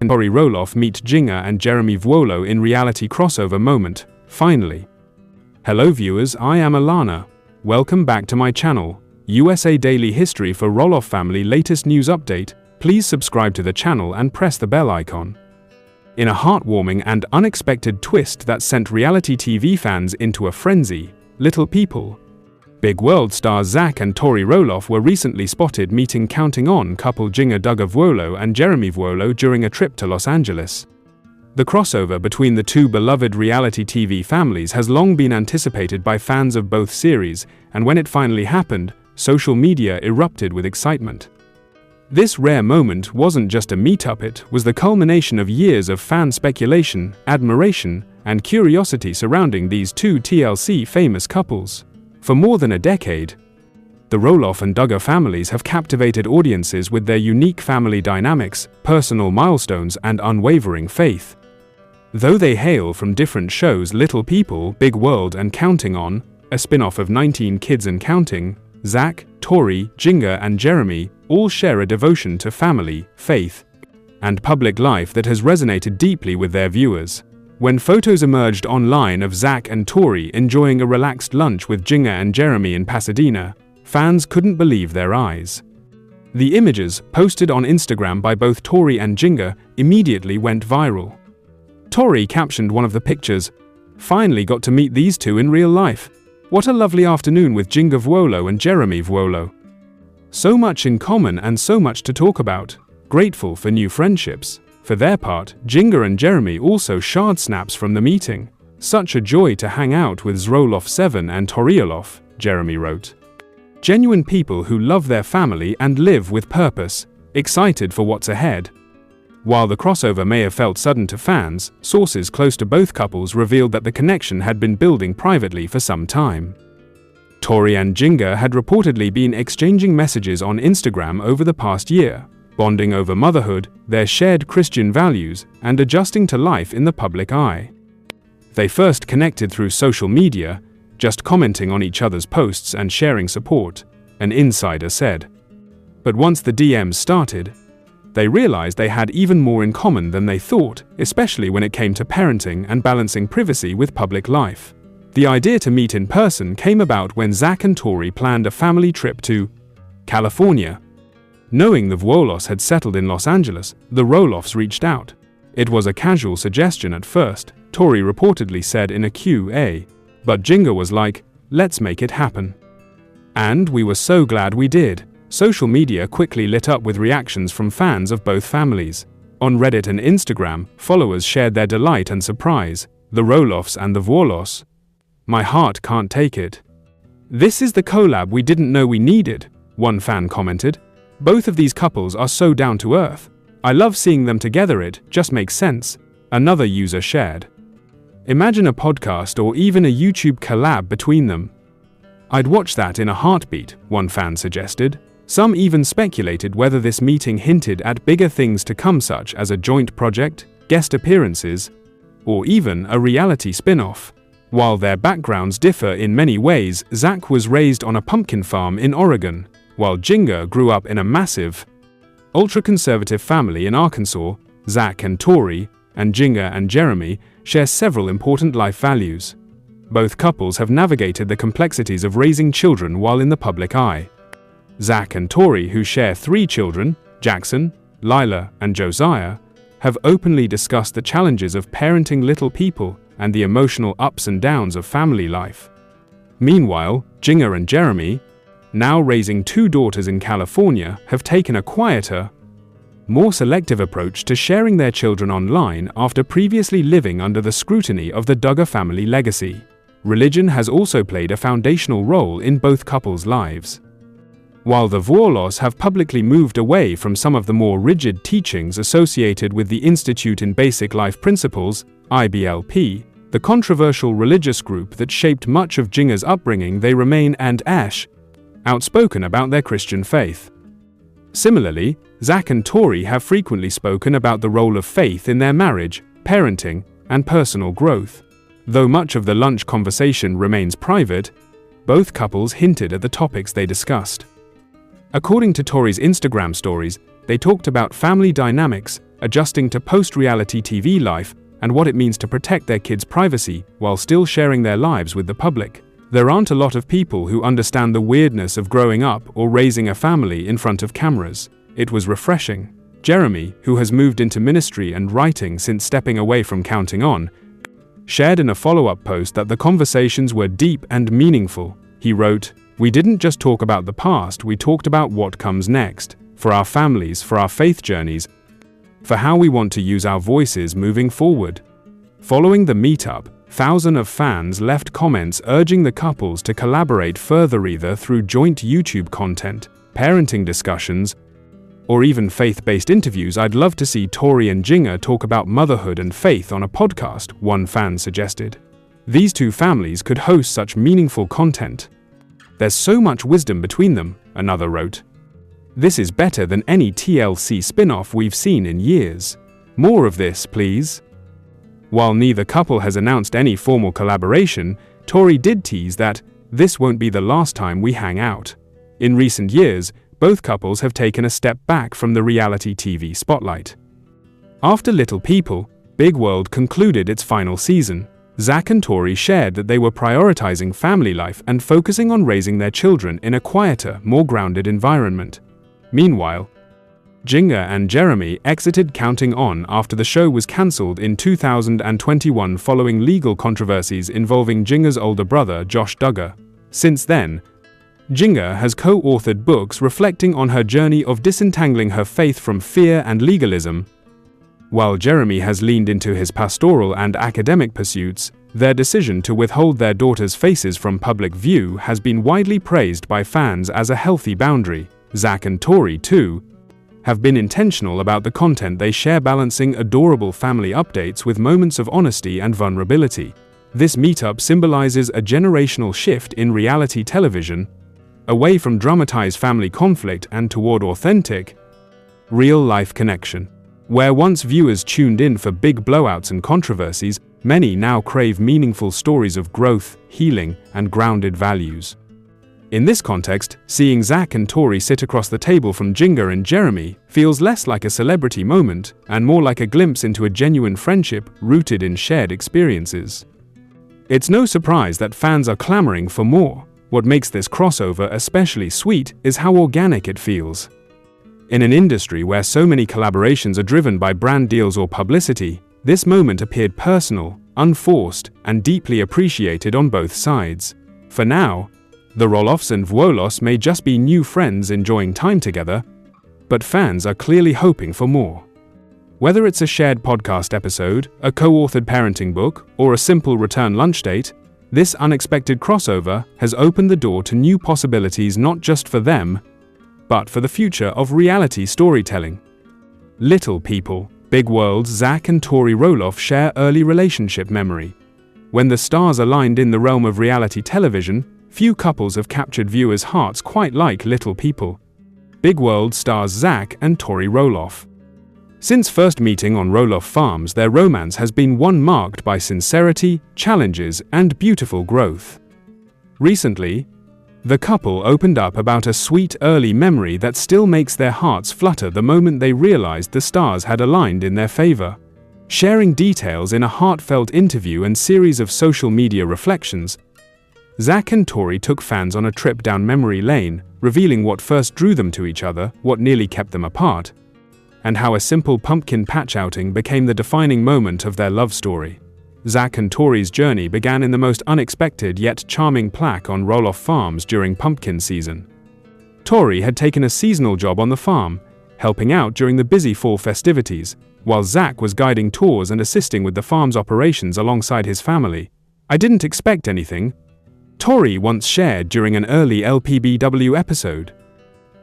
Tori Roloff meet Jinger and Jeremy Vuolo in reality crossover moment, finally. Hello viewers, I am Alana. Welcome back to my channel, USA Daily History for Roloff family latest news update. Please subscribe to the channel and press the bell icon. In a heartwarming and unexpected twist that sent reality TV fans into a frenzy, Little People. Big World stars Zach and Tori Roloff were recently spotted meeting Counting On couple Jinger Vuolo and Jeremy Vuolo during a trip to Los Angeles. The crossover between the two beloved reality TV families has long been anticipated by fans of both series, and when it finally happened, social media erupted with excitement. This rare moment wasn't just a meetup, it was the culmination of years of fan speculation, admiration, and curiosity surrounding these two TLC famous couples. For more than a decade, the Roloff and Duggar families have captivated audiences with their unique family dynamics, personal milestones, and unwavering faith. Though they hail from different shows, Little People, Big World, and Counting On, a spin-off of 19 Kids and Counting, Zach, Tori, Jinger, and Jeremy all share a devotion to family, faith, and public life that has resonated deeply with their viewers. When photos emerged online of Zach and Tori enjoying a relaxed lunch with Jinger and Jeremy in Pasadena, fans couldn't believe their eyes. The images, posted on Instagram by both Tori and Jinger, immediately went viral. Tori captioned one of the pictures, "Finally got to meet these two in real life. What a lovely afternoon with Jinger Vuolo and Jeremy Vuolo. So much in common and so much to talk about. Grateful for new friendships." For their part, Jinger and Jeremy also shared snaps from the meeting. "Such a joy to hang out with Roloff 7 and Tori Roloff," Jeremy wrote. Genuine people who love their family and live with purpose, excited for what's ahead. While the crossover may have felt sudden to fans, sources close to both couples revealed that the connection had been building privately for some time. Tori and Jinger had reportedly been exchanging messages on Instagram over the past year, bonding over motherhood, their shared Christian values, and adjusting to life in the public eye. They first connected through social media, just commenting on each other's posts and sharing support, an insider said. But once the DMs started, they realized they had even more in common than they thought, especially when it came to parenting and balancing privacy with public life. The idea to meet in person came about when Zach and Tori planned a family trip to California. Knowing the Vuolos had settled in Los Angeles, the Roloffs reached out. "It was a casual suggestion at first," Tori reportedly said in a Q&A. "But Jinger was like, let's make it happen. And we were so glad we did." Social media quickly lit up with reactions from fans of both families. On Reddit and Instagram, followers shared their delight and surprise. "The Roloffs and the Vuolos. My heart can't take it. This is the collab we didn't know we needed," one fan commented. "Both of these couples are so down to earth. I love seeing them together, it just makes sense," another user shared. "Imagine a podcast or even a YouTube collab between them. I'd watch that in a heartbeat," one fan suggested. Some even speculated whether this meeting hinted at bigger things to come, such as a joint project, guest appearances, or even a reality spin-off. While their backgrounds differ in many ways, Zach was raised on a pumpkin farm in Oregon, while Jinger grew up in a massive, ultra-conservative family in Arkansas. Zach and Tori, and Jinger and Jeremy, share several important life values. Both couples have navigated the complexities of raising children while in the public eye. Zach and Tori, who share 3 children, Jackson, Lila, and Josiah, have openly discussed the challenges of parenting little people and the emotional ups and downs of family life. Meanwhile, Jinger and Jeremy, now raising 2 daughters in California, have taken a quieter, more selective approach to sharing their children online after previously living under the scrutiny of the Duggar family legacy. Religion has also played a foundational role in both couples' lives. While the Vuolos have publicly moved away from some of the more rigid teachings associated with the Institute in Basic Life Principles, IBLP, the controversial religious group that shaped much of Jinger's upbringing, they remain outspoken about their Christian faith. Similarly, Zach and Tori have frequently spoken about the role of faith in their marriage, parenting, and personal growth. Though much of the lunch conversation remains private, both couples hinted at the topics they discussed. According to Tori's Instagram stories, they talked about family dynamics, adjusting to post-reality TV life, and what it means to protect their kids' privacy while still sharing their lives with the public. There aren't a lot of people who understand the weirdness of growing up or raising a family in front of cameras. It was refreshing. Jeremy, who has moved into ministry and writing since stepping away from Counting On, shared in a follow-up post that the conversations were deep and meaningful. He wrote, "We didn't just talk about the past, we talked about what comes next, for our families, for our faith journeys, for how we want to use our voices moving forward." Following the meetup, thousands of fans left comments urging the couples to collaborate further either through joint YouTube content, parenting discussions, or even faith-based interviews. "I'd love to see Tori and Jinger talk about motherhood and faith on a podcast," one fan suggested. "These two families could host such meaningful content. There's so much wisdom between them," another wrote. "This is better than any TLC spin-off we've seen in years. More of this, please." While neither couple has announced any formal collaboration, Tori did tease that this won't be the last time we hang out. In recent years, both couples have taken a step back from the reality TV spotlight. After Little People, Big World concluded its final season. Zach and Tori shared that they were prioritizing family life and focusing on raising their children in a quieter, more grounded environment. Meanwhile, Jinger and Jeremy exited Counting On after the show was cancelled in 2021 following legal controversies involving Jinger's older brother, Josh Duggar. Since then, Jinger has co-authored books reflecting on her journey of disentangling her faith from fear and legalism. While Jeremy has leaned into his pastoral and academic pursuits, their decision to withhold their daughters' faces from public view has been widely praised by fans as a healthy boundary. Zach and Tori, too, have been intentional about the content they share, balancing adorable family updates with moments of honesty and vulnerability. This meetup symbolizes a generational shift in reality television, away from dramatized family conflict and toward authentic, real-life connection. Where once viewers tuned in for big blowouts and controversies, many now crave meaningful stories of growth, healing, and grounded values. In this context, seeing Zach and Tori sit across the table from Jinger and Jeremy feels less like a celebrity moment and more like a glimpse into a genuine friendship rooted in shared experiences. It's no surprise that fans are clamoring for more. What makes this crossover especially sweet is how organic it feels. In an industry where so many collaborations are driven by brand deals or publicity, this moment appeared personal, unforced, and deeply appreciated on both sides. For now, the Roloffs and Vuolos may just be new friends enjoying time together, but fans are clearly hoping for more. Whether it's a shared podcast episode, a co-authored parenting book, or a simple return lunch date, this unexpected crossover has opened the door to new possibilities not just for them, but for the future of reality storytelling. Little People, Big World's Zach and Tori Roloff share early relationship memory. When the stars aligned in the realm of reality television, few couples have captured viewers' hearts quite like Little People. Big World stars Zach and Tori Roloff. Since first meeting on Roloff Farms, their romance has been one marked by sincerity, challenges, and beautiful growth. Recently, the couple opened up about a sweet early memory that still makes their hearts flutter the moment they realized the stars had aligned in their favor. Sharing details in a heartfelt interview and series of social media reflections, Zach and Tori took fans on a trip down memory lane, revealing what first drew them to each other, what nearly kept them apart, and how a simple pumpkin patch outing became the defining moment of their love story. Zach and Tori's journey began in the most unexpected yet charming plaque on Roloff Farms during pumpkin season. Tori had taken a seasonal job on the farm, helping out during the busy fall festivities, while Zach was guiding tours and assisting with the farm's operations alongside his family. "I didn't expect anything," Tori once shared during an early LPBW episode.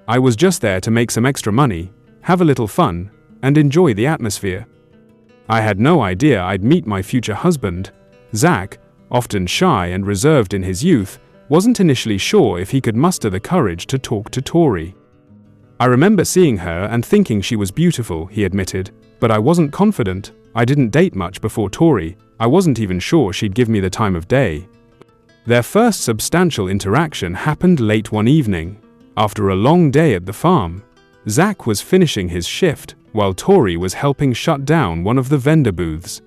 "I was just there to make some extra money, have a little fun, and enjoy the atmosphere. I had no idea I'd meet my future husband." Zach, often shy and reserved in his youth, wasn't initially sure if he could muster the courage to talk to Tori. "I remember seeing her and thinking she was beautiful," he admitted, "but I wasn't confident. I didn't date much before Tori. I wasn't even sure she'd give me the time of day." Their first substantial interaction happened late one evening. After a long day at the farm, Zach was finishing his shift, while Tori was helping shut down one of the vendor booths.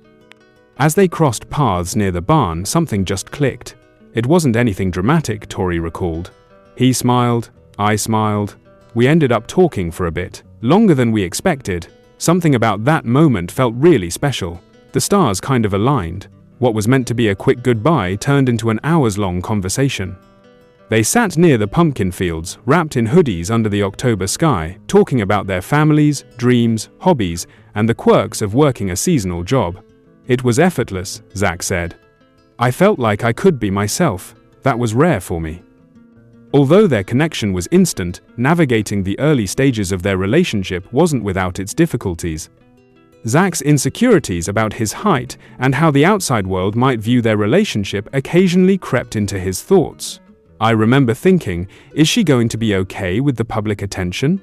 As they crossed paths near the barn, something just clicked. It wasn't anything dramatic, Tori recalled. He smiled, I smiled. We ended up talking for a bit, longer than we expected. Something about that moment felt really special. The stars kind of aligned. What was meant to be a quick goodbye turned into an hours-long conversation. They sat near the pumpkin fields, wrapped in hoodies under the October sky, talking about their families, dreams, hobbies, and the quirks of working a seasonal job. It was effortless, Zach said. I felt like I could be myself. That was rare for me. Although their connection was instant, navigating the early stages of their relationship wasn't without its difficulties. Zach's insecurities about his height and how the outside world might view their relationship occasionally crept into his thoughts. I remember thinking, is she going to be okay with the public attention?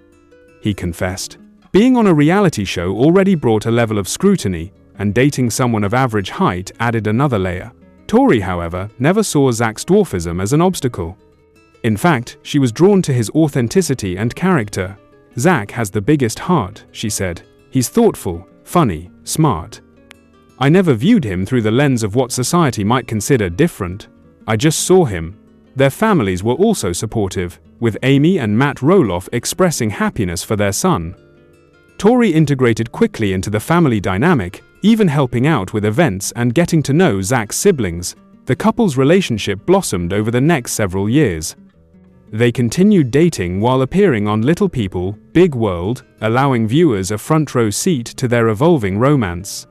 He confessed. Being on a reality show already brought a level of scrutiny, and dating someone of average height added another layer. Tori, however, never saw Zach's dwarfism as an obstacle. In fact, she was drawn to his authenticity and character. Zach has the biggest heart, she said. He's thoughtful, funny, smart. I never viewed him through the lens of what society might consider different. I just saw him. Their families were also supportive, with Amy and Matt Roloff expressing happiness for their son. Tori integrated quickly into the family dynamic, even helping out with events and getting to know Zach's siblings. The couple's relationship blossomed over the next several years. They continued dating while appearing on Little People, Big World, allowing viewers a front-row seat to their evolving romance.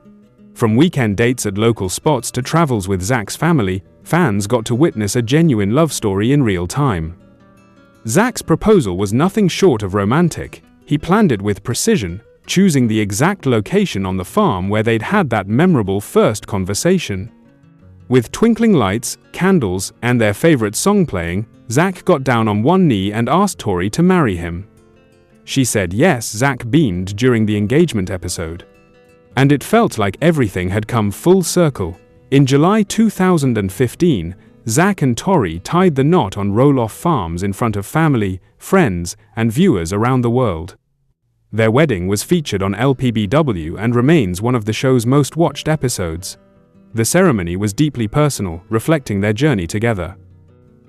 From weekend dates at local spots to travels with Zach's family, fans got to witness a genuine love story in real time. Zach's proposal was nothing short of romantic. He planned it with precision, choosing the exact location on the farm where they'd had that memorable first conversation. With twinkling lights, candles, and their favorite song playing, Zach got down on one knee and asked Tori to marry him. She said yes. Zach beamed during the engagement episode. And it felt like everything had come full circle. In July 2015, Zach and Tori tied the knot on Roloff Farms in front of family, friends, and viewers around the world. Their wedding was featured on LPBW and remains one of the show's most watched episodes. The ceremony was deeply personal, reflecting their journey together.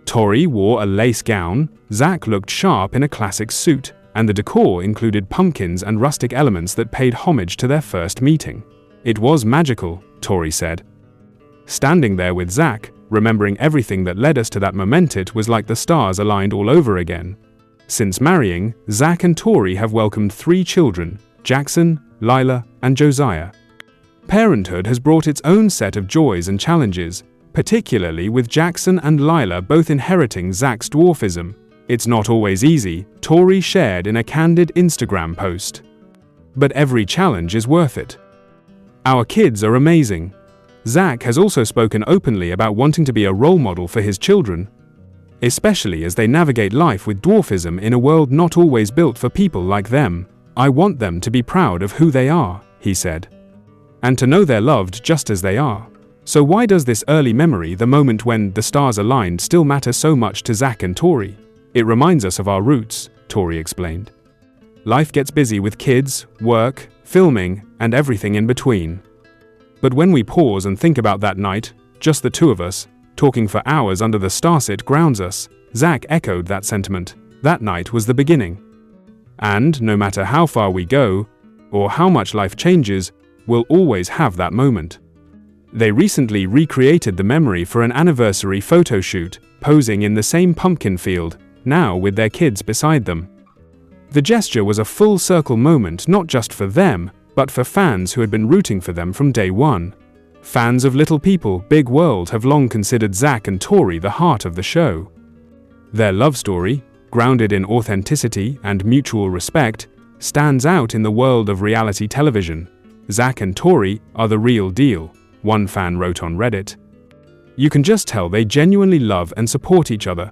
Tori wore a lace gown, Zach looked sharp in a classic suit, and the decor included pumpkins and rustic elements that paid homage to their first meeting. It was magical, Tori said. Standing there with Zach, remembering everything that led us to that moment, it was like the stars aligned all over again. Since marrying, Zach and Tori have welcomed 3 children, Jackson, Lila, and Josiah. Parenthood has brought its own set of joys and challenges, particularly with Jackson and Lila both inheriting Zach's dwarfism. It's not always easy, Tori shared in a candid Instagram post. But every challenge is worth it. Our kids are amazing. Zach has also spoken openly about wanting to be a role model for his children, especially as they navigate life with dwarfism in a world not always built for people like them. I want them to be proud of who they are, he said. And to know they're loved just as they are. So why does this early memory, the moment when the stars aligned, still matter so much to Zach and Tori? It reminds us of our roots, Tori explained. Life gets busy with kids, work, filming, and everything in between. But when we pause and think about that night, just the two of us, talking for hours under the stars, it grounds us. Zach echoed that sentiment. That night was the beginning. And no matter how far we go, or how much life changes, we'll always have that moment. They recently recreated the memory for an anniversary photo shoot, posing in the same pumpkin field, now with their kids beside them. The gesture was a full circle moment not just for them, but for fans who had been rooting for them from day one. Fans of Little People, Big World have long considered Zach and Tori the heart of the show. Their love story, grounded in authenticity and mutual respect, stands out in the world of reality television. Zach and Tori are the real deal, one fan wrote on Reddit. You can just tell they genuinely love and support each other.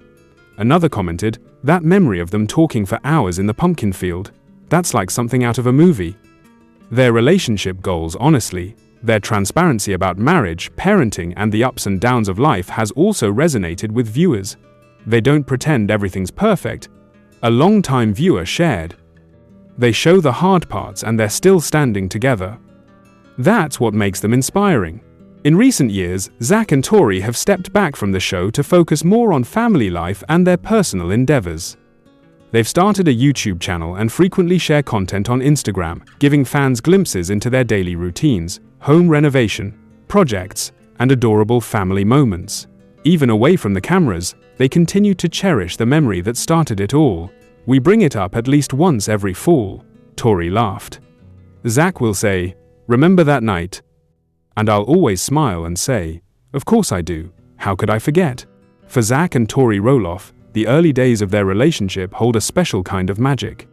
Another commented, that memory of them talking for hours in the pumpkin field, that's like something out of a movie. Their relationship goals, honestly, their transparency about marriage, parenting, and the ups and downs of life has also resonated with viewers. They don't pretend everything's perfect, a long-time viewer shared. They show the hard parts and they're still standing together. That's what makes them inspiring. In recent years, Zach and Tori have stepped back from the show to focus more on family life and their personal endeavors. They've started a YouTube channel and frequently share content on Instagram, giving fans glimpses into their daily routines, home renovation, projects, and adorable family moments. Even away from the cameras, they continue to cherish the memory that started it all. "We bring it up at least once every fall," Tori laughed. Zach will say, "Remember that night?" And I'll always smile and say, "Of course I do. How could I forget?" For Zach and Tori Roloff, the early days of their relationship hold a special kind of magic.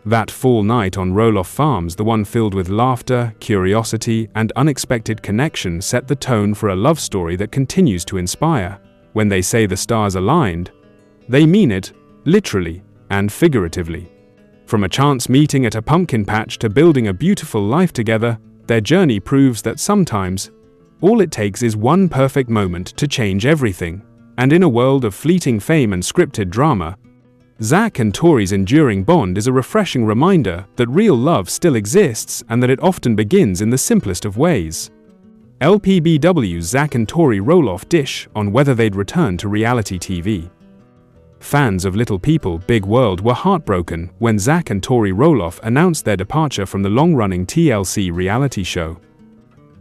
That fall night on Roloff Farms, the one filled with laughter, curiosity, and unexpected connection, set the tone for a love story that continues to inspire. When they say the stars aligned, they mean it, literally and figuratively. From a chance meeting at a pumpkin patch to building a beautiful life together, their journey proves that sometimes, all it takes is one perfect moment to change everything. And in a world of fleeting fame and scripted drama, Zach and Tori's enduring bond is a refreshing reminder that real love still exists and that it often begins in the simplest of ways. LPBW's Zach and Tori Roloff dish on whether they'd return to reality TV. Fans of Little People, Big World were heartbroken when Zach and Tori Roloff announced their departure from the long-running TLC reality show.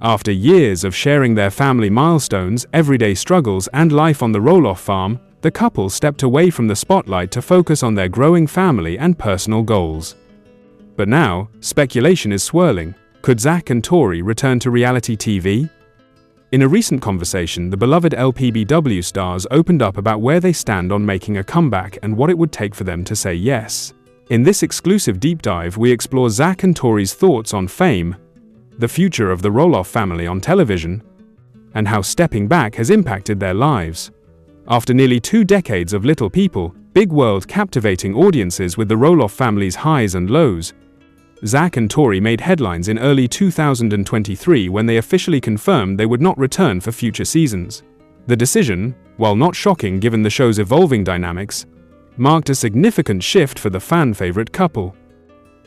After years of sharing their family milestones, everyday struggles, and life on the Roloff farm, the couple stepped away from the spotlight to focus on their growing family and personal goals. But now, speculation is swirling. Could Zach and Tori return to reality TV? In a recent conversation, the beloved LPBW stars opened up about where they stand on making a comeback and what it would take for them to say yes. In this exclusive deep dive, we explore Zach and Tori's thoughts on fame, the future of the Roloff family on television, and how stepping back has impacted their lives. After nearly 2 decades of Little People, Big World captivating audiences with the Roloff family's highs and lows, Zach and Tori made headlines in early 2023 when they officially confirmed they would not return for future seasons. The decision, while not shocking given the show's evolving dynamics, marked a significant shift for the fan-favorite couple.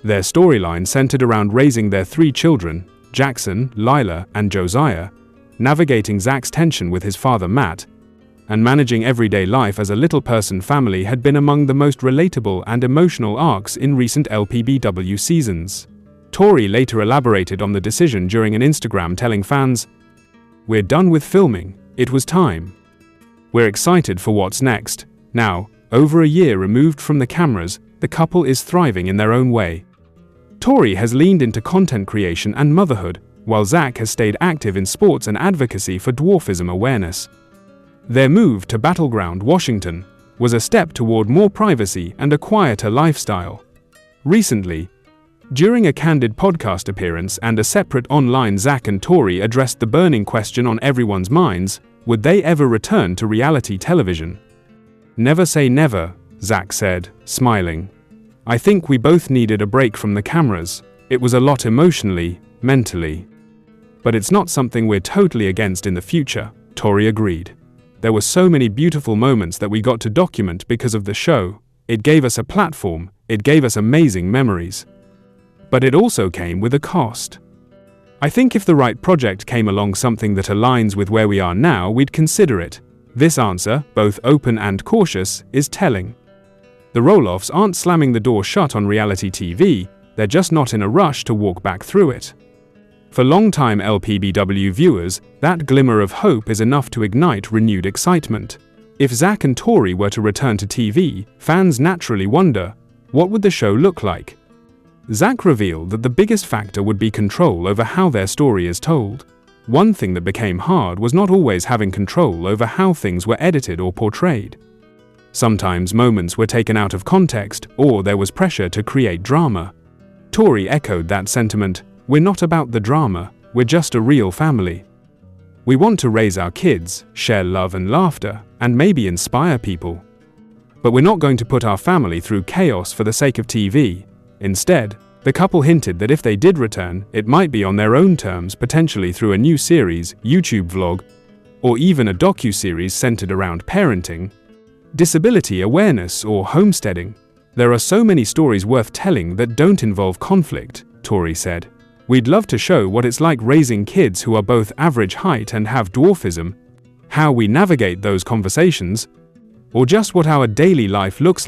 Their storyline centered around raising their 3 children, Jackson, Lila, and Josiah, navigating Zach's tension with his father Matt, and managing everyday life as a little-person family had been among the most relatable and emotional arcs in recent LPBW seasons. Tori later elaborated on the decision during an Instagram, telling fans, "We're done with filming, it was time. We're excited for what's next." Now, over a year removed from the cameras, the couple is thriving in their own way. Tori has leaned into content creation and motherhood, while Zach has stayed active in sports and advocacy for dwarfism awareness. Their move to Battleground, Washington, was a step toward more privacy and a quieter lifestyle. Recently, during a candid podcast appearance and a separate online, Zach and Tori addressed the burning question on everyone's minds: would they ever return to reality television? "Never say never," Zach said, smiling. "I think we both needed a break from the cameras. It was a lot emotionally, mentally. But it's not something we're totally against in the future," Tori agreed. "There were so many beautiful moments that we got to document because of the show. It gave us a platform, it gave us amazing memories. But it also came with a cost. I think if the right project came along, something that aligns with where we are now, we'd consider it." This answer, both open and cautious, is telling. The Roloffs aren't slamming the door shut on reality TV, they're just not in a rush to walk back through it. For longtime LPBW viewers, that glimmer of hope is enough to ignite renewed excitement. If Zach and Tori were to return to TV, fans naturally wonder, what would the show look like? Zach revealed that the biggest factor would be control over how their story is told. One thing that became hard was not always having control over how things were edited or portrayed. Sometimes moments were taken out of context, or there was pressure to create drama. Tori echoed that sentiment. "We're not about the drama, we're just a real family. We want to raise our kids, share love and laughter, and maybe inspire people. But we're not going to put our family through chaos for the sake of TV." Instead, the couple hinted that if they did return, it might be on their own terms, potentially through a new series, YouTube vlog, or even a docu-series centered around parenting, disability awareness, or homesteading. There are so many stories worth telling that don't involve conflict, Tori said. We'd love to show what it's like raising kids who are both average height and have dwarfism, how we navigate those conversations, or just what our daily life looks like.